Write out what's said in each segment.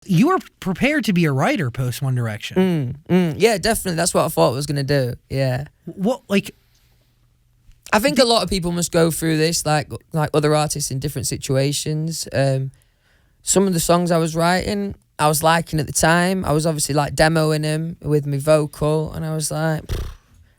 You were prepared to be a writer post One Direction. Yeah, definitely. That's what I thought I was going to do. Yeah. What, like... I think a lot of people must go through this, like other artists in different situations. Some of the songs I was writing, I was liking at the time. I was obviously like demoing them with my vocal, and I was like,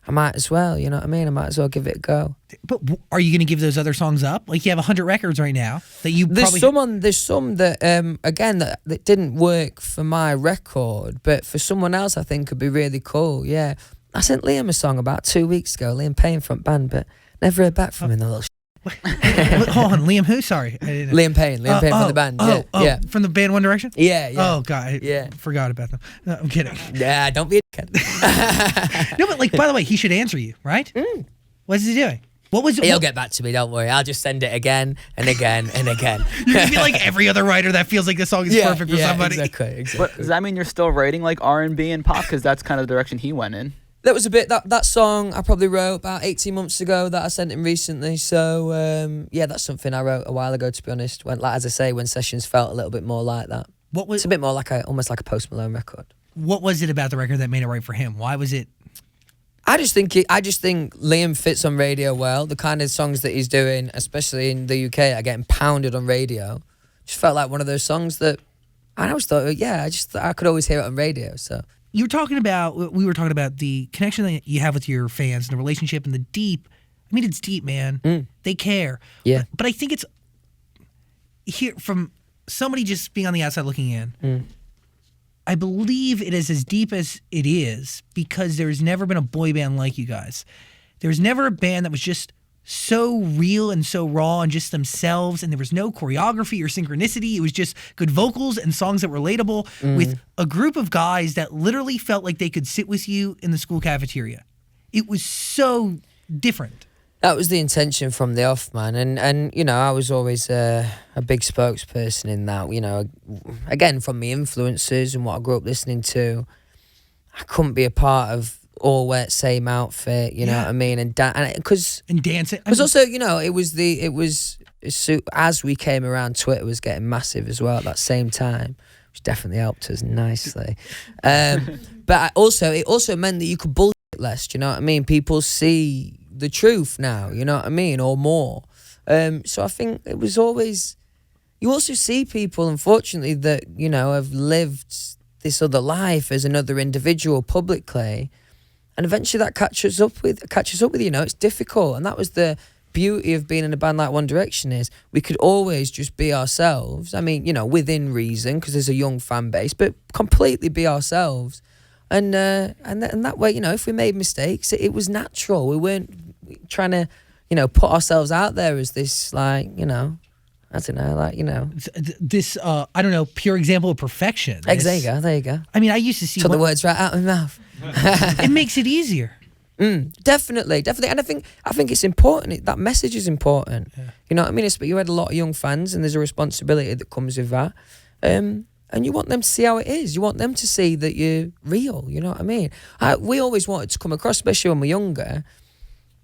I might as well, you know what I mean? I might as well give it a go. But are you going to give those other songs up? Like, you have 100 records right now that you There's probably... there's some that, again, that didn't work for my record, but for someone else I think could be really cool, yeah. I sent Liam a song about 2 weeks ago, Liam Payne front band, but never heard back from him, the little Hold on, Liam who? Sorry. Liam Payne from the band, yeah. From the band One Direction? Yeah. Oh, God, I forgot about them. No, I'm kidding. Yeah, don't be a dickhead. No, but like, by the way, he should answer you, right? What's he doing? What was it? He'll get back to me, don't worry. I'll just send it again and again and again. You're going to be like every other writer that feels like the song is perfect for somebody. Exactly. But does that mean you're still writing like R&B and pop? Because that's kind of the direction he went in. That was a bit, that song I probably wrote about 18 months ago that I sent him recently. So, yeah, that's something I wrote a while ago, to be honest. When, like, as I say, when sessions felt a little bit more like that. It's a bit more like almost like a Post Malone record. What was it about the record that made it right for him? Why was it? I just think Liam fits on radio well. The kind of songs that he's doing, especially in the UK, are getting pounded on radio. Just felt like one of those songs that I always thought, I could always hear it on radio. So we were talking about the connection that you have with your fans and the relationship and the deep. I mean, it's deep, man. They care. Yeah. But I think it's here from somebody just being on the outside looking in. I believe it is as deep as it is because there's never been a boy band like you guys. There's never a band that was just so real and so raw and just themselves, and there was no choreography or synchronicity. It was just good vocals and songs that were relatable with a group of guys that literally felt like they could sit with you in the school cafeteria. It was so different. that was the intention from the off, man. And you know, I was always a big spokesperson in that. You know, again, from the influences and what I grew up listening to, I couldn't be a part of all wear same outfit. You know what I mean? And because dancing. Because also, you know, it was as we came around, Twitter was getting massive as well at that same time, which definitely helped us nicely. But it also meant that you could bullshit less. Do you know what I mean? People see the truth now, you know what I mean, or more. So I think it was always. You also see people, unfortunately, that you know have lived this other life as another individual publicly, and eventually that catches up with you. You know, it's difficult, and that was the beauty of being in a band like One Direction is we could always just be ourselves. I mean, you know, within reason because there's a young fan base, but completely be ourselves. And that way, you know, if we made mistakes, it was natural. We weren't trying to, you know, put ourselves out there as this, like, you know, I don't know, like, you know. This, I don't know, pure example of perfection. There you go. I mean, I used to see... Took the words right out of my mouth. It makes it easier. Definitely. And I think it's important. That message is important. Yeah. You know what I mean? But you had a lot of young fans, and there's a responsibility that comes with that. And you want them to see how it is. You want them to see that you're real. You know what I mean? We always wanted to come across, especially when we're younger,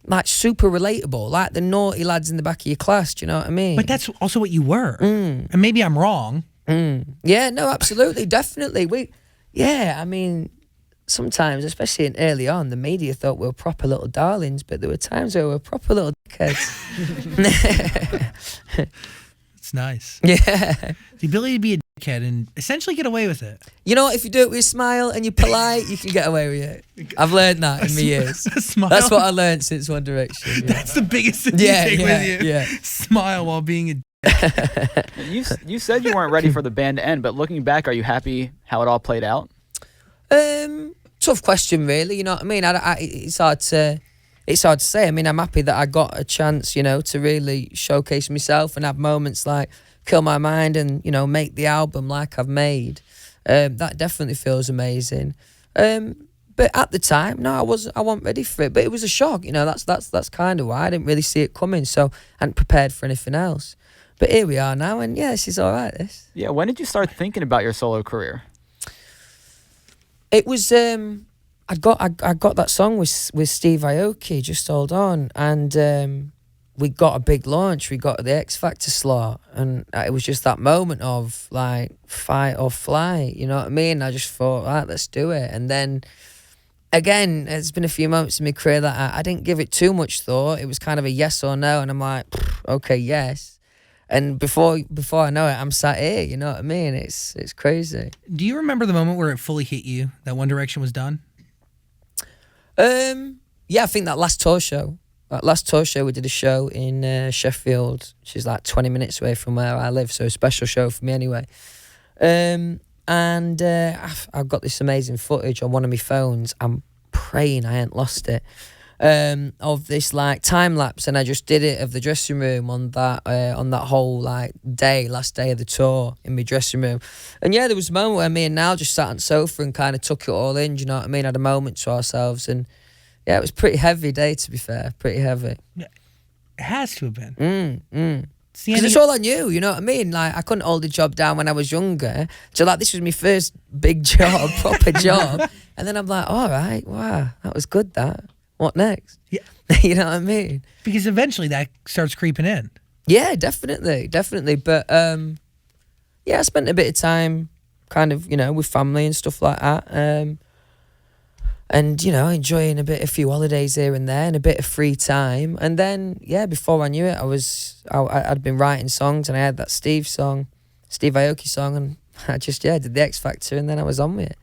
like super relatable, like the naughty lads in the back of your class. Do you know what I mean? But that's also what you were. And maybe I'm wrong. Yeah, no, absolutely, definitely. I mean, sometimes, especially early on, the media thought we were proper little darlings, but there were times where we were proper little dickheads. It's nice. Yeah. The ability to be a dickhead and essentially get away with it. You know what? If you do it with a smile and you're polite, you can get away with it. I've learned that in my years. That's what I learned since One Direction. Yeah. That's the biggest thing you take with you. Yeah. Smile while being a dick. You said you weren't ready for the band to end, but looking back, are you happy how it all played out? Tough question, really. You know what I mean? It's hard to say. I mean, I'm happy that I got a chance, you know, to really showcase myself and have moments like Kill My Mind and, you know, make the album like I've made. That definitely feels amazing. But at the time, no, I wasn't ready for it. But it was a shock, you know. That's kind of why I didn't really see it coming. So I hadn't prepared for anything else. But here we are now, and yeah, this is all right. This. Yeah. When did you start thinking about your solo career? It was I got that song with Steve Aoki, Just Hold On, and we got a big launch. We got the X Factor slot, and it was just that moment of like fight or flight. You know what I mean? I just thought, right, let's do it. And then again, there's been a few moments in my career that I didn't give it too much thought. It was kind of a yes or no, and I'm like, okay, yes. And before I know it, I'm sat here. You know what I mean? It's crazy. Do you remember the moment where it fully hit you that One Direction was done? Yeah, I think that last tour show. We did a show in Sheffield, which is like 20 minutes away from where I live, so a special show for me anyway. And I've got this amazing footage on one of my phones. I'm praying I ain't lost it. Of this like time lapse, and I just did it of the dressing room on that whole like last day of the tour in my dressing room. And yeah, there was a moment where me and Niall just sat on the sofa and kind of took it all in. Do you know what I mean? Had a moment to ourselves, and yeah, it was a pretty heavy day, to be fair. Pretty heavy. It has to have been. Because it's all I knew, you know what I mean? Like, I couldn't hold the job down when I was younger. So, like, this was my first big job, proper job. And then I'm like, all right, wow, that was good, that. What next? Yeah. You know what I mean? Because eventually that starts creeping in. Yeah, definitely. But, yeah, I spent a bit of time kind of, you know, with family and stuff like that. And, you know, enjoying a few holidays here and there and a bit of free time. And then, yeah, before I knew it, I'd been writing songs, and I had that Steve Aoki song, and I just, did the X Factor, and then I was on with it.